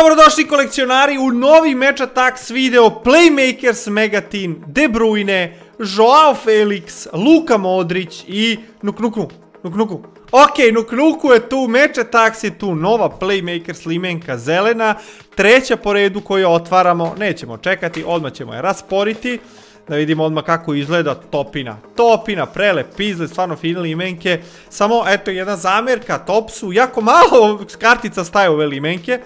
Dobrodošli kolekcionari u novi Match Attax video Playmakers Megatin, De Bruyne, Joao Felix, Luka Modrić i Nuknuku. Ok, Nuknuku je tu, Match Attax je tu, nova Playmakers limenka zelena, treća po redu koju otvaramo, nećemo čekati, odmah ćemo je rasporiti. Da vidimo odmah kako izgleda Topina, prelep izgled, stvarno fine limenke. Samo, eto, jedna zamjerka Topsu, jako malo kartica staje u ove limenke.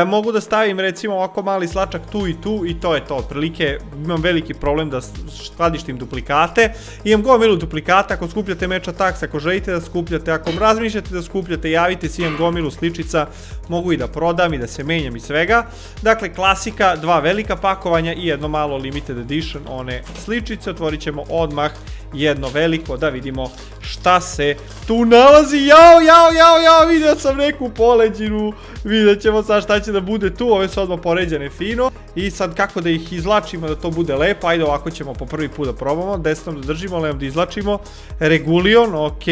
Mogu da stavim, recimo, ovako mali slačak tu i to je to. Otprilike, imam veliki problem da skladištim duplikate. Imam gomilu duplikata, ako skupljate Match Attax, ako želite da skupljate, ako razmišljate da skupljate, javite si, imam gomilu sličica, mogu i da prodam i da se menjam i svega. Dakle, klasika, dva velika pakovanja i jedno malo limited edition, one sličice. Otvorit ćemo odmah jedno veliko da vidimo šta se tu nalazi. Jao, vidio sam neku poleđinu, vidjet ćemo sad šta će da bude tu. Ove su odmah poređene fino i sad kako da ih izlačimo da to bude lepo. Ajde, ovako ćemo po prvi put da probamo, desnom da držimo, levom da izlačimo. Regulion, ok.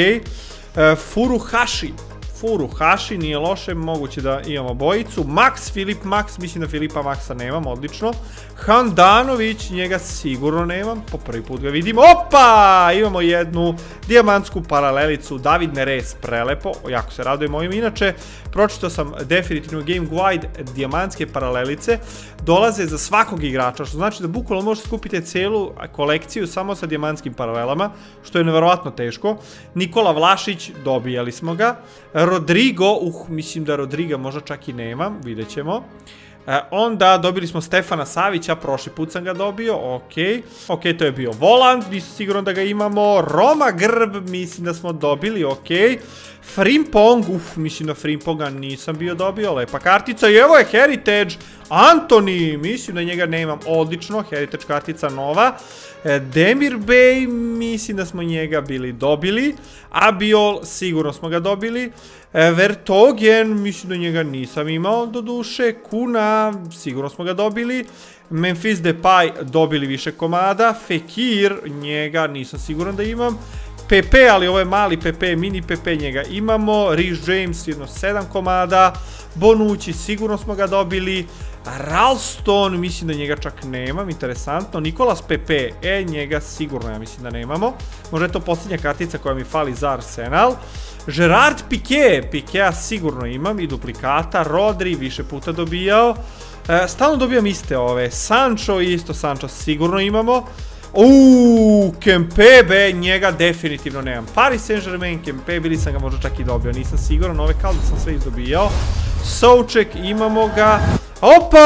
Furuhashi, nije loše, moguće da imamo bojicu. Filip Max, mislim da Filipa Maxa nemam, odlično. Handanović, njega sigurno nemam, po prvi put ga vidimo. Opa, imamo jednu dijamantsku paralelicu, David Neres, prelepo, jako se radujem ovim. Inače, pročitao sam definitivno Game Guide, dijamantske paralelice dolaze za svakog igrača, što znači da bukvalno možete skupiti celu kolekciju samo sa dijamantskim paralelama, što je neverovatno teško. Nikola Vlašić, dobijali smo ga. Rodrigo, mislim da Rodriga možda čak i nemam, vidjet ćemo. Onda dobili smo Stefana Savića, prošli put sam ga dobio, ok, to je bio Voland, nisam siguran da ga imamo. Roma Grb, mislim da smo dobili, ok. Frimpong, mislim da Frimponga nisam bio dobio, lepa kartica. I evo je Heritage, Antoni, mislim da njega nemam, odlično, Heritage kartica nova. Demir Bey, mislim da smo njega bili dobili. Abiol, sigurno smo ga dobili. Vertogen, mislim da njega nisam imao do duše. Kuna, sigurno smo ga dobili. Memphis Depay, dobili više komada. Fekir, njega nisam siguran da imam. Pepe, ali ovo je mali Pepe, mini Pepe, njega imamo. Rhys James, jedno 7 komada. Bonucci, sigurno smo ga dobili. Ralston, mislim da njega čak nemam, interesantno. Nicolas Pepe, njega sigurno ja mislim da nemamo. Možda je to posljednja kartica koja mi fali za Arsenal. Gerard Piqué, Piquéa sigurno imam i duplikata. Rodri, više puta dobijao. Stalno dobijam iste ove. Sancho, isto Sancho sigurno imamo. Kempebe, njega definitivno nemam. Paris Saint-Germain, Kempebe, ili sam ga možda čak i dobio, nisam siguran, ove kao da sam sve izdobijao. Souček, imamo ga. Opa!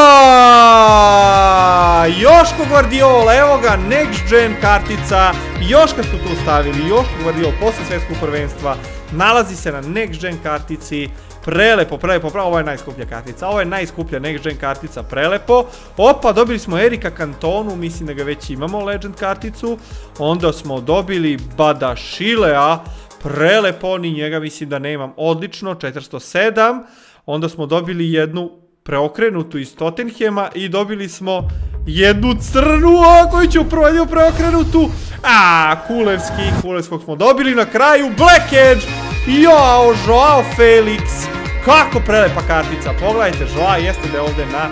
Joško Guardiola, evo ga, next gen kartica. Joška su tu stavili, Joško Guardiola, posle svjetskog prvenstva, nalazi se na next gen kartici. Prelepo, ovo je najskuplja kartica, ovo je najskuplja next gen kartica, prelepo. Opa, dobili smo Erika Cantonu, mislim da ga već imamo, legend karticu. Onda smo dobili Badašilea, prelepo, ni njega mislim da nemam, odlično, 407. Onda smo dobili jednu preokrenutu iz Tottenhema i dobili smo jednu crnu, koju ću uprovadio preokrenutu. Kulevskog smo dobili na kraju, Black Edge, Joao Felix, kako prelepa kartica, pogledajte, Joao jeste da je ovdje na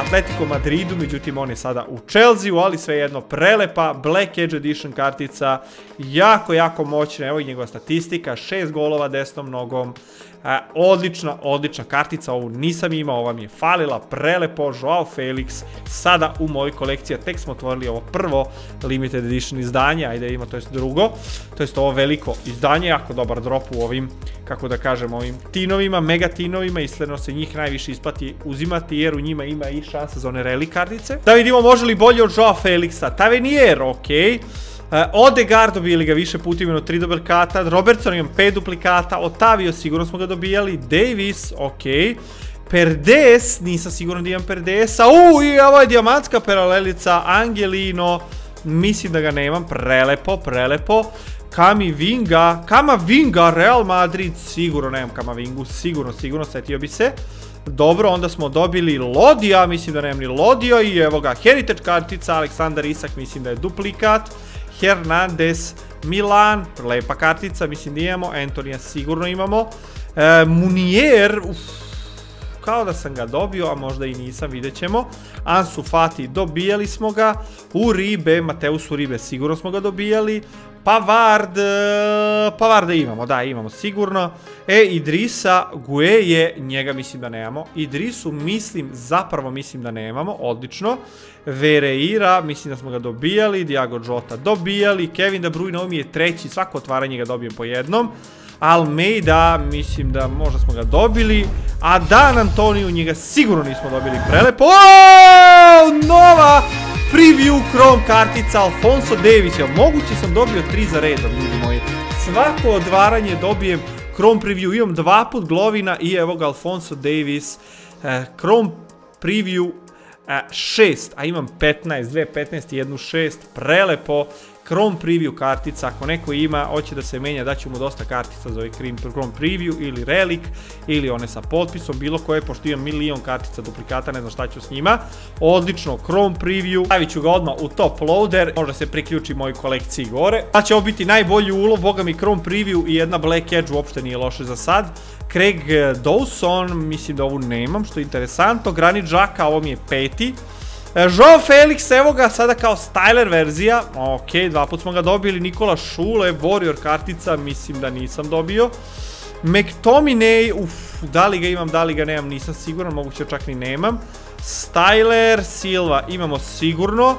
Atletico Madridu, međutim on je sada u Chelsea, ali svejedno prelepa Black Edge Edition kartica, jako moćna, evo i njegova statistika, 6 golova desnom nogom, odlična kartica, ovu nisam imao, ova mi je falila, prelepo, Joao Felix, sada u mojoj kolekciji, tek smo otvorili ovo prvo limited edition izdanje, ajde ima, to jest drugo, to jest ovo veliko izdanje, jako dobar drop u ovim, kako da kažem, ovim tinovima, mega tinovima, isledno se njih najviše isplati uzimati, jer u njima ima i šansa za one rally kartice. Da vidimo može li bolje od Joao Felixa, Tavernier, ok. Odegaard, dobili ga više puta, imeno 3 duplikata. Robertson imam 5 duplikata. Otavio, sigurno smo ga dobijali. Davis, ok. Perdes, nisam siguran da imam Perdesa. I ovo je dijamantska paralelica. Angelino, mislim da ga nemam. Prelepo. Kamavinga, Real Madrid, sigurno nemam Kamavingu, sigurno, setio bi se. Dobro, onda smo dobili Lodija, mislim da nemam ni Lodio i evo ga, Heritage kartica, Aleksandar Isak, mislim da je duplikat. Hernandez, Milan, lepa kartica, mislim da imamo. Antonija sigurno imamo. Munier, kao da sam ga dobio, a možda i nisam, vidjet ćemo. Ansu Fati, dobijali smo ga. Uribe, Mateus Uribe, sigurno smo ga dobijali. Pavarda imamo, da, imamo sigurno. Idrisa Gueye, njega mislim da nemamo. Idrisu zapravo mislim da nemamo, odlično. Vereira, mislim da smo ga dobijali. Diago Jota dobijali. Kevin De Bruyne, ovo mi je treći, svako otvaranje ga dobijem po jednom. Almeida, mislim da možda smo ga dobili. A Dan Antoniju, njega sigurno nismo dobili, prelepo. Nova preview Chrome kartica Alphonso Davies. Moguće sam dobio 3 za redom, ljudi moji. Svako otvaranje dobijem Chrome preview. Imam 2 put Glovina i evo ga Alphonso Davies. Chrome preview 6, a imam 15, 2 15 i 1 6, prelepo. Chrome preview kartica, ako neko ima, hoće da se menja, daću mu dosta kartica za ovaj Chrome preview ili Relic, ili one sa potpisom, bilo koje, pošto imam milion kartica duplikata, ne znam šta ću s njima. Odlično, Chrome preview, stavit ću ga odmah u top loader, možda se priključi mojoj kolekciji gore. Da će ovo biti najbolji ulov, boga mi Chrome preview i jedna Black Edge uopšte nije loše za sad. Craig Dawson, mislim da ovu nemam, što je interesantno. Granit Xhaka, ovo mi je 5. Joao Felix, evo ga sada kao styler verzija. Ok, 2 put smo ga dobili. Nikola Šule, Warrior kartica, mislim da nisam dobio. McTominay, da li ga imam, da li ga nemam, nisam siguran, moguće čak ni nemam. Styler, Silva, imamo sigurno.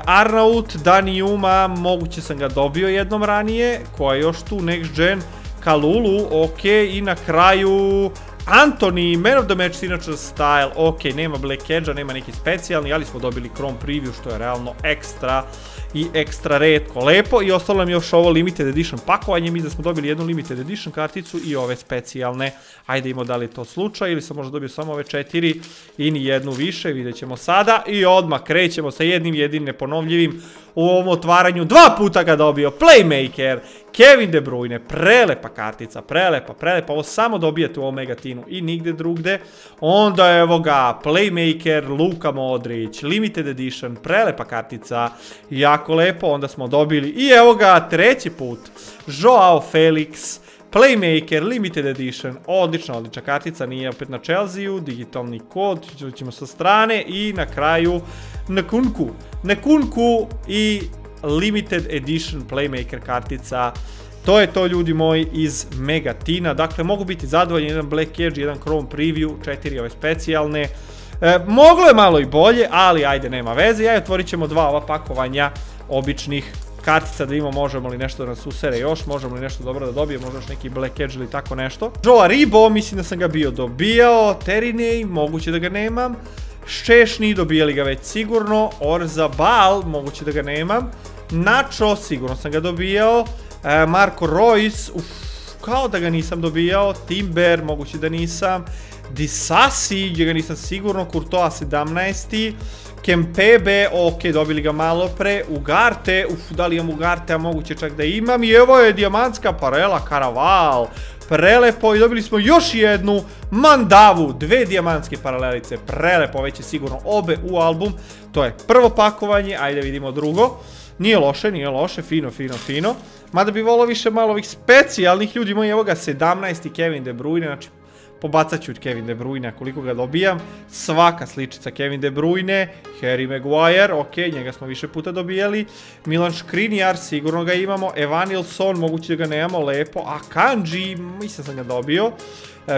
Arnaut, Daniuma, moguće sam ga dobio jednom ranije. Koja je još tu, Next Gen, Kalulu, ok, i na kraju Anthony, man of the match signature style, ok, nema Black Edge-a, nema neki specijalni, ali smo dobili Chrome preview, što je realno ekstra i ekstra retko, lepo. I ostalo nam još ovo limited edition pakovanje, mi da smo dobili jednu limited edition karticu i ove specijalne. Ajde imamo da li je to slučaj ili sam možda dobio samo ove 4 i ni jednu više, vidjet ćemo sada. I odmah krećemo sa jednim neponovljivim u ovom otvaranju. 2 puta ga dobio, Playmaker, Kevin De Bruyne, prelepa kartica, prelepa, ovo samo dobijate u ovom Megatinu i nigde drugde. Onda evo ga, Playmaker, Luka Modrić, limited edition, prelepa kartica, jako lepo, onda smo dobili i evo ga, 3. put, Joao Felix, Playmaker, limited edition, odlična kartica, nije opet na Chelsea-u, digitalni kod, ćemo sa strane i na kraju Nkunku i limited edition Playmaker kartica. To je to, ljudi moji, iz Megatina. Dakle, mogu biti zadovoljni, jedan Black Edge, jedan Chrome preview, 4 ove specijalne. Moglo je malo i bolje, ali ajde, nema veze. Ja otvorit ćemo 2 ova pakovanja običnih kartica da vidimo možemo li nešto da nas usere još, možemo li nešto dobro da dobije, možda još neki Black Edge ili tako nešto. Joe Aribo, mislim da sam ga bio dobijao. Terinej, moguće da ga nemam. Ščešni, dobijali ga već sigurno. Orzabal, moguće da ga nemam. Nacho, sigurno sam ga dobijao. Marco Reus, kao da ga nisam dobijao. Timber, moguće da nisam. Disasi, gdje ga nisam sigurno. Courtois 17. Kempebe, ok, dobili ga malo pre. Ugarte, da li imam Ugarte, a moguće čak da imam. I evo je dijamantska parela, Karaval. Prelepo, i dobili smo još jednu Mandavu, 2 dijamantske paralelice, prelepo, već je sigurno obe u album. To je prvo pakovanje, ajde vidimo drugo. Nije loše, fino. Mada bi volio više malo ovih specijalnih, ljudi moji, evo ga 17. Kevin De Bruyne, znači pobacat ću Kevin De Bruyne koliko ga dobijam. Svaka sličica Kevin De Bruyne, Harry Maguire, ok, njega smo više puta dobijali. Milan Škrinjar, sigurno ga imamo. Evanilson, moguće da ga nemamo, lepo. Akanji, mislim sam ga dobio.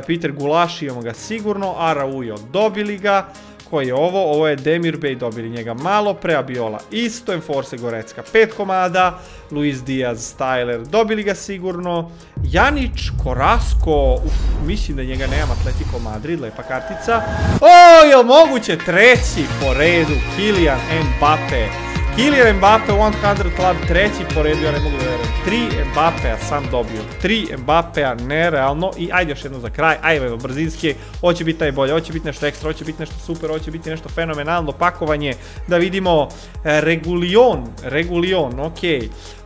Peter Gulaš, imamo ga sigurno. Araujo, dobili ga. Koji je ovo? Ovo je Demirbay, dobili njega malo pre. Abiola isto, Enforce Gorecka 5 komada. Luis Diaz, Styler, dobili ga sigurno. Janić, Korasko, mislim da njega nemam, Atletico Madrid, lepa kartica. O, jel moguće? 3. po redu, Kylian Mbappe. Kylian Mbappe, 100 Club, 3. po redu, ja ne mogu da verujem. 3 Mbappe-a sam dobio. 3 Mbappe-a, nerealno. I ajde još jedno za kraj, ajde brzinski. Hoće biti najbolje, hoće biti nešto ekstra, hoće biti nešto super, hoće biti nešto fenomenalno pakovanje. Da vidimo Regulion, ok.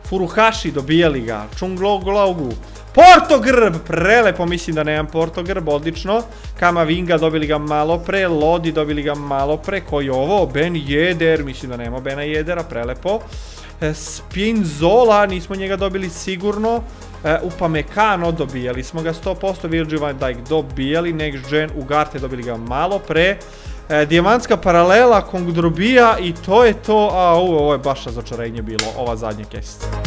Furuhashi, dobijali ga. Čungloglogu. Portogrb, prelepo, mislim da nemam Portogrb, odlično. Kamavinga, dobili ga malo pre. Lodi, dobili ga malo pre. Koji je ovo? Ben Yedder, mislim da nema Bena Yeddera, prelepo. Spinzola, nismo njega dobili sigurno. Upamecano, dobijali smo ga 100%, Virgil van Dijk dobijali, Next Gen, Ugarte dobili ga malo pre. Dijamantska paralela, Kongdrobija i to je to, ovo je baš razočarenje bilo, ova zadnja kesica.